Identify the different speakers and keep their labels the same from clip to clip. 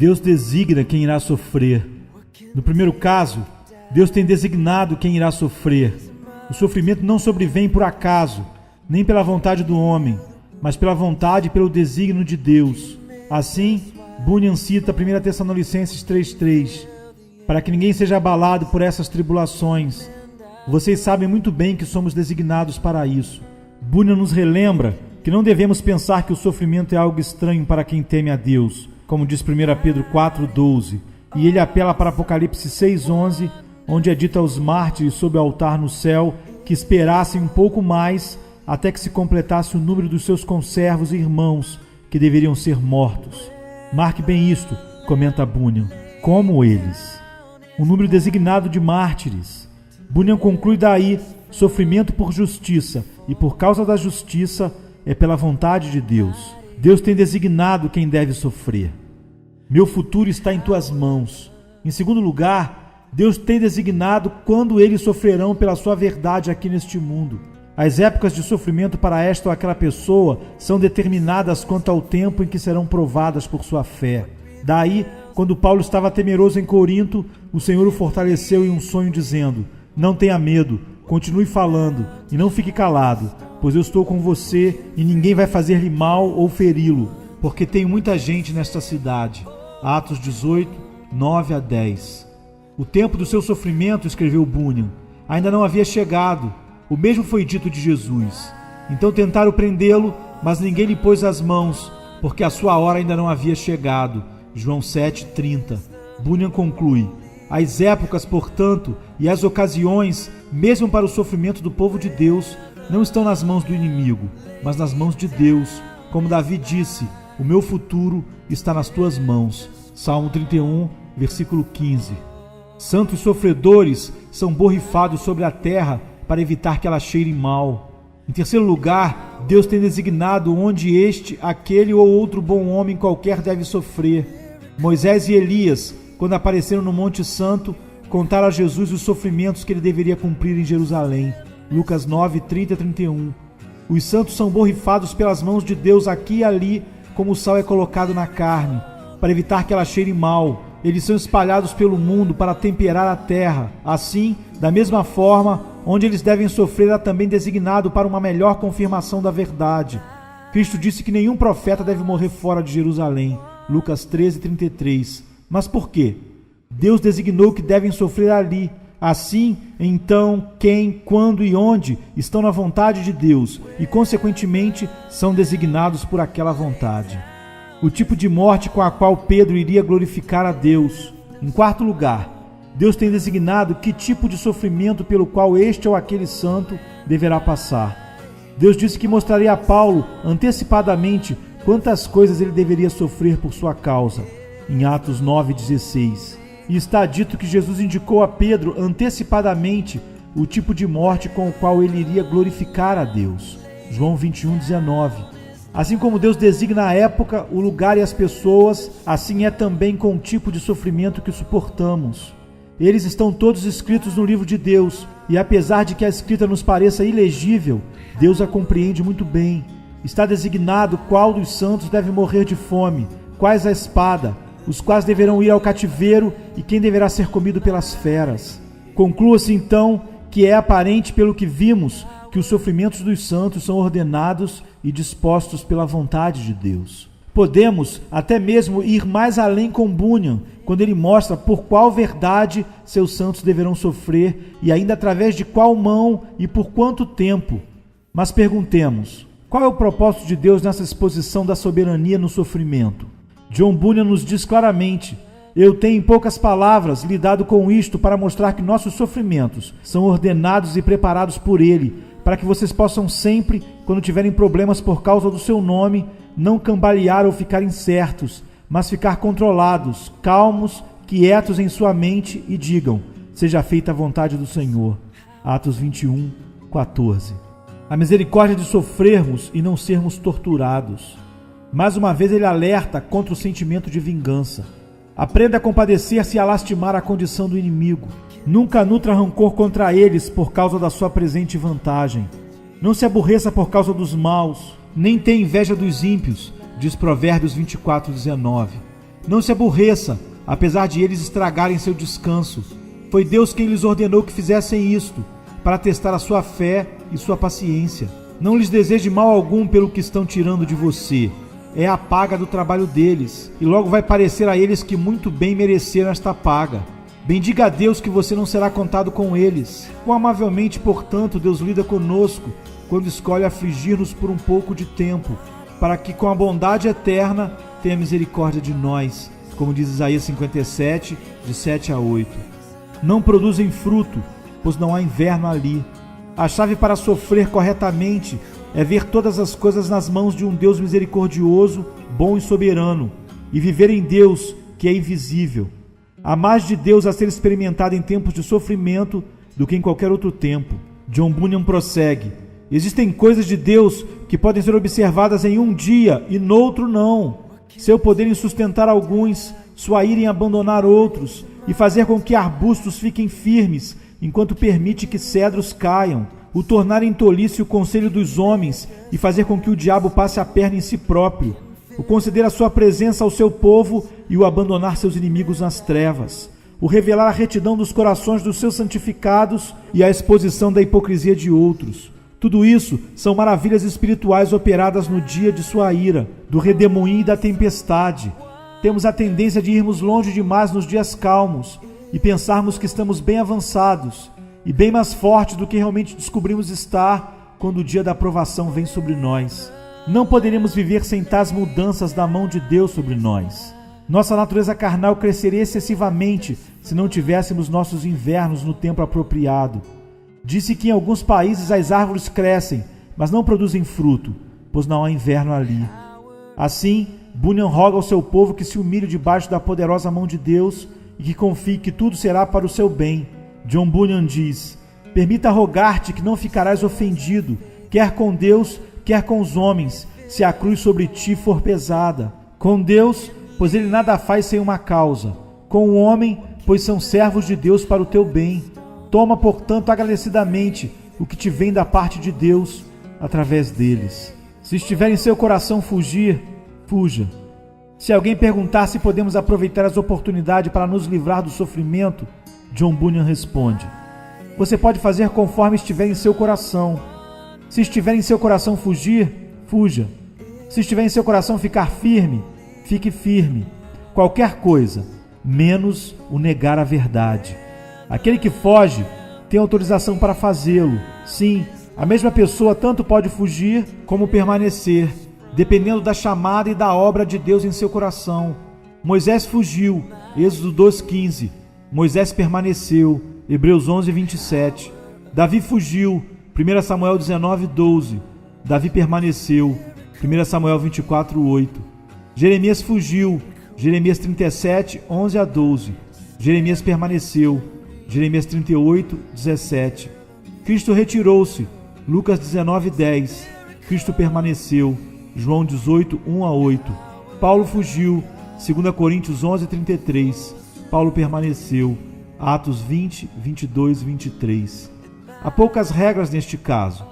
Speaker 1: Deus designa quem irá sofrer. No primeiro caso, Deus tem designado quem irá sofrer. O sofrimento não sobrevém por acaso, nem pela vontade do homem, mas pela vontade e pelo desígnio de Deus. Assim, Bunyan cita 1 Tessalonicenses 3,3: para que ninguém seja abalado por essas tribulações. Vocês sabem muito bem que somos designados para isso. Bunyan nos relembra que não devemos pensar que o sofrimento é algo estranho para quem teme a Deus, como diz 1 Pedro 4,12, e ele apela para Apocalipse 6,11, onde é dito aos mártires sob o altar no céu que esperassem um pouco mais até que se completasse o número dos seus conservos e irmãos que deveriam ser mortos. Marque bem isto, comenta Bunyan, como eles. O número designado de mártires. Bunyan conclui daí: sofrimento por justiça, e por causa da justiça é pela vontade de Deus. Deus tem designado quem deve sofrer. Meu futuro está em tuas mãos. Em segundo lugar, Deus tem designado quando eles sofrerão pela sua verdade aqui neste mundo. As épocas de sofrimento para esta ou aquela pessoa são determinadas quanto ao tempo em que serão provadas por sua fé. Daí, quando Paulo estava temeroso em Corinto, o Senhor o fortaleceu em um sonho dizendo: não tenha medo, continue falando e não fique calado, pois eu estou com você e ninguém vai fazer-lhe mal ou feri-lo, porque tem muita gente nesta cidade. Atos 18, 9-10. O tempo do seu sofrimento, escreveu Bunyan, ainda não havia chegado. O mesmo foi dito de Jesus. Então tentaram prendê-lo, mas ninguém lhe pôs as mãos, porque a sua hora ainda não havia chegado. João 7,30. Bunyan conclui: as épocas, portanto, e as ocasiões, mesmo para o sofrimento do povo de Deus, não estão nas mãos do inimigo, mas nas mãos de Deus. Como Davi disse: o meu futuro está nas tuas mãos. Salmo 31, versículo 15. Santos sofredores são borrifados sobre a terra para evitar que ela cheire mal. Em terceiro lugar, Deus tem designado onde este, aquele ou outro bom homem qualquer deve sofrer. Moisés e Elias, quando apareceram no Monte Santo, contaram a Jesus os sofrimentos que ele deveria cumprir em Jerusalém. Lucas 9, 30-31. Os santos são borrifados pelas mãos de Deus aqui e ali, como o sal é colocado na carne, para evitar que ela cheire mal. Eles são espalhados pelo mundo para temperar a terra. Assim, da mesma forma, onde eles devem sofrer é também designado para uma melhor confirmação da verdade. Cristo disse que nenhum profeta deve morrer fora de Jerusalém. Lucas 13:33. Mas por quê? Deus designou que devem sofrer ali. Assim, então, quem, quando e onde estão na vontade de Deus e, consequentemente, são designados por aquela vontade. O tipo de morte com a qual Pedro iria glorificar a Deus. Em quarto lugar, Deus tem designado que tipo de sofrimento pelo qual este ou aquele santo deverá passar. Deus disse que mostraria a Paulo antecipadamente quantas coisas ele deveria sofrer por sua causa, em Atos 9,16. E está dito que Jesus indicou a Pedro antecipadamente o tipo de morte com o qual ele iria glorificar a Deus, João 21,19. Assim como Deus designa a época, o lugar e as pessoas, assim é também com o tipo de sofrimento que suportamos. Eles estão todos escritos no livro de Deus, e apesar de que a escrita nos pareça ilegível, Deus a compreende muito bem. Está designado qual dos santos deve morrer de fome, quais a espada, os quais deverão ir ao cativeiro e quem deverá ser comido pelas feras. Conclua-se então que é aparente pelo que vimos que os sofrimentos dos santos são ordenados e dispostos pela vontade de Deus. Podemos até mesmo ir mais além com Bunyan, quando ele mostra por qual verdade seus santos deverão sofrer e ainda através de qual mão e por quanto tempo. Mas perguntemos, qual é o propósito de Deus nessa exposição da soberania no sofrimento? John Bunyan nos diz claramente: eu tenho em poucas palavras lidado com isto para mostrar que nossos sofrimentos são ordenados e preparados por Ele, para que vocês possam sempre, quando tiverem problemas por causa do seu nome, não cambalear ou ficar incertos, mas ficar controlados, calmos, quietos em sua mente e digam: seja feita a vontade do Senhor. Atos 21, 14. A misericórdia de sofrermos e não sermos torturados. Mais uma vez ele alerta contra o sentimento de vingança. Aprenda a compadecer-se e a lastimar a condição do inimigo. Nunca nutra rancor contra eles por causa da sua presente vantagem. Não se aborreça por causa dos maus, nem tenha inveja dos ímpios, diz Provérbios 24:19. Não se aborreça, apesar de eles estragarem seu descanso. Foi Deus quem lhes ordenou que fizessem isto, para testar a sua fé e sua paciência. Não lhes deseje mal algum pelo que estão tirando de você. É a paga do trabalho deles, e logo vai parecer a eles que muito bem mereceram esta paga. Bendiga a Deus que você não será contado com eles. Quão amavelmente, portanto, Deus lida conosco quando escolhe afligir-nos por um pouco de tempo, para que com a bondade eterna tenha misericórdia de nós, como diz Isaías 57, de 7 a 8. Não produzem fruto, pois não há inverno ali. A chave para sofrer corretamente é ver todas as coisas nas mãos de um Deus misericordioso, bom e soberano, e viver em Deus, que é invisível. Há mais de Deus a ser experimentado em tempos de sofrimento do que em qualquer outro tempo. John Bunyan prossegue: existem coisas de Deus que podem ser observadas em um dia e noutro não. Seu poder em sustentar alguns, sua ira em abandonar outros e fazer com que arbustos fiquem firmes, enquanto permite que cedros caiam, o tornar em tolice o conselho dos homens e fazer com que o diabo passe a perna em si próprio, o conceder a sua presença ao seu povo e o abandonar seus inimigos nas trevas, o revelar a retidão dos corações dos seus santificados e a exposição da hipocrisia de outros. Tudo isso são maravilhas espirituais operadas no dia de sua ira, do redemoinho e da tempestade. Temos a tendência de irmos longe demais nos dias calmos e pensarmos que estamos bem avançados e bem mais fortes do que realmente descobrimos estar quando o dia da provação vem sobre nós. Não poderíamos viver sem tais mudanças da mão de Deus sobre nós. Nossa natureza carnal cresceria excessivamente se não tivéssemos nossos invernos no tempo apropriado. Disse que em alguns países as árvores crescem, mas não produzem fruto, pois não há inverno ali. Assim, Bunyan roga ao seu povo que se humilhe debaixo da poderosa mão de Deus e que confie que tudo será para o seu bem. John Bunyan diz: permita rogar-te que não ficarás ofendido, quer com Deus, quer com os homens, se a cruz sobre ti for pesada. Com Deus, pois ele nada faz sem uma causa. Com o homem, pois são servos de Deus para o teu bem. Toma, portanto, agradecidamente o que te vem da parte de Deus através deles. Se estiver em seu coração fugir, fuja. Se alguém perguntar se podemos aproveitar as oportunidades para nos livrar do sofrimento, John Bunyan responde: você pode fazer conforme estiver em seu coração. Se estiver em seu coração fugir, fuja. Se estiver em seu coração ficar firme, fique firme. Qualquer coisa, menos o negar a verdade. Aquele que foge tem autorização para fazê-lo. Sim, a mesma pessoa tanto pode fugir como permanecer, dependendo da chamada e da obra de Deus em seu coração. Moisés fugiu, Êxodo 2,15. Moisés permaneceu, Hebreus 11:27. Davi fugiu, 1 Samuel 19:12. Davi permaneceu, 1 Samuel 24:8. Jeremias fugiu, Jeremias 37:11-12. Jeremias permaneceu, Jeremias 38:17. Cristo retirou-se, Lucas 19:10. Cristo permaneceu, João 18:1-8. Paulo fugiu, 2 Coríntios 11:33. Paulo permaneceu, Atos 20, 22 e 23. Há poucas regras neste caso.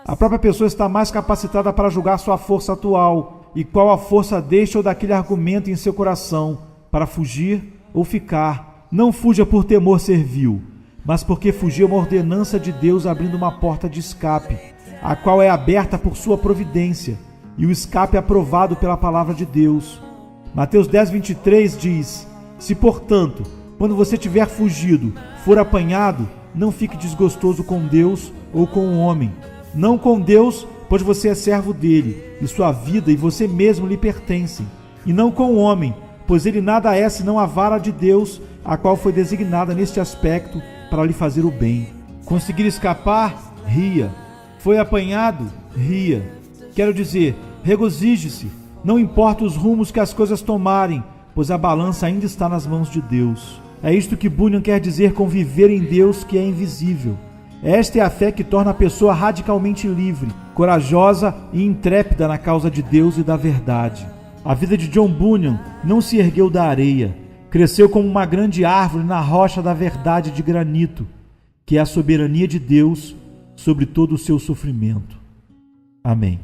Speaker 1: A própria pessoa está mais capacitada para julgar sua força atual e qual a força deste ou daquele argumento em seu coração, para fugir ou ficar. Não fuja por temor servil, mas porque fugir é uma ordenança de Deus abrindo uma porta de escape, a qual é aberta por sua providência, e o escape é aprovado pela palavra de Deus. Mateus 10:23 diz: se, portanto, quando você tiver fugido, for apanhado, não fique desgostoso com Deus ou com o homem. Não com Deus, pois você é servo dele, e sua vida e você mesmo lhe pertencem. E não com o homem, pois ele nada é senão a vara de Deus, a qual foi designada neste aspecto para lhe fazer o bem. Conseguir escapar? Ria. Foi apanhado? Ria. Quero dizer, regozije-se. Não importa os rumos que as coisas tomarem, pois a balança ainda está nas mãos de Deus. É isto que Bunyan quer dizer com viver em Deus que é invisível. Esta é a fé que torna a pessoa radicalmente livre, corajosa e intrépida na causa de Deus e da verdade. A vida de John Bunyan não se ergueu da areia, cresceu como uma grande árvore na rocha da verdade de granito, que é a soberania de Deus sobre todo o seu sofrimento. Amém.